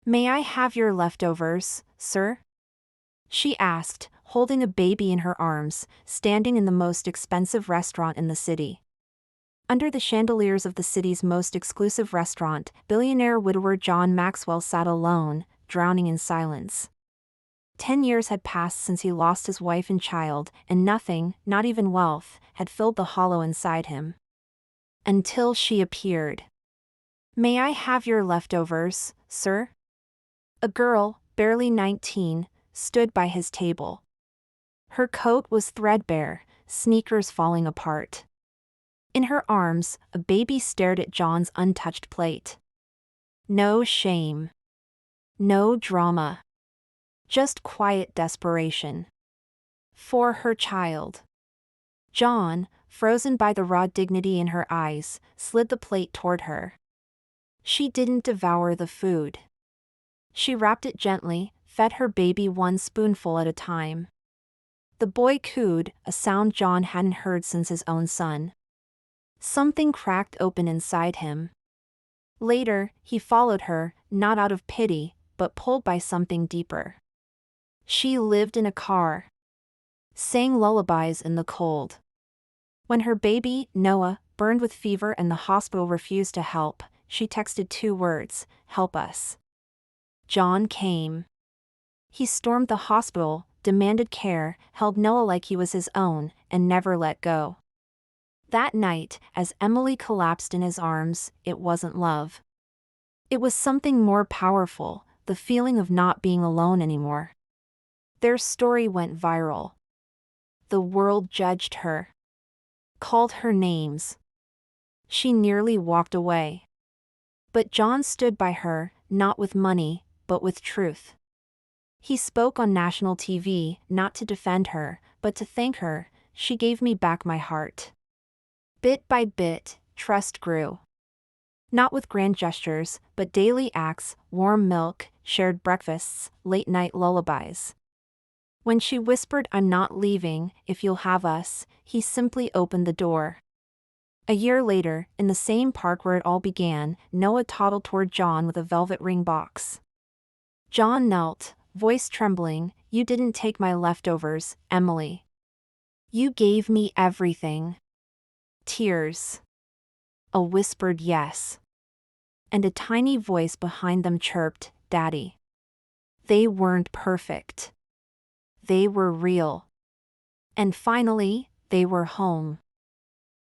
May I have your leftovers, sir? She asked, holding a baby in her arms, standing in the most expensive restaurant in the city. Under the chandeliers of the city's most exclusive restaurant, billionaire widower John Maxwell sat alone, drowning in silence. 10 years had passed since he lost his wife and child, and nothing, not even wealth, had filled the hollow inside him. Until she appeared. May I have your leftovers, sir? A girl, barely 19, stood by his table. Her coat was threadbare, sneakers falling apart. In her arms, a baby stared at John's untouched plate. No shame. No drama. Just quiet desperation. For her child. John, frozen by the raw dignity in her eyes, slid the plate toward her. She didn't devour the food. She wrapped it gently, fed her baby one spoonful at a time. The boy cooed, a sound John hadn't heard since his own son. Something cracked open inside him. Later, he followed her, not out of pity, but pulled by something deeper. She lived in a car. Sang lullabies in the cold. When her baby, Noah, burned with fever and the hospital refused to help, she texted 2 words, "Help us." John came. He stormed the hospital, demanded care, held Noah like he was his own, and never let go. That night, as Emily collapsed in his arms, it wasn't love. It was something more powerful, the feeling of not being alone anymore. Their story went viral. The world judged her. Called her names. She nearly walked away. But John stood by her, not with money, but with truth. He spoke on national TV, not to defend her, but to thank her. She gave me back my heart. Bit by bit, trust grew. Not with grand gestures, but daily acts, warm milk, shared breakfasts, late-night lullabies. When she whispered, "I'm not leaving, if you'll have us," he simply opened the door. A year later, in the same park where it all began, Noah toddled toward John with a velvet ring box. John knelt, voice trembling, "You didn't take my leftovers, Emily. You gave me everything." Tears. A whispered yes. And a tiny voice behind them chirped, "Daddy." They weren't perfect. They were real. And finally, they were home.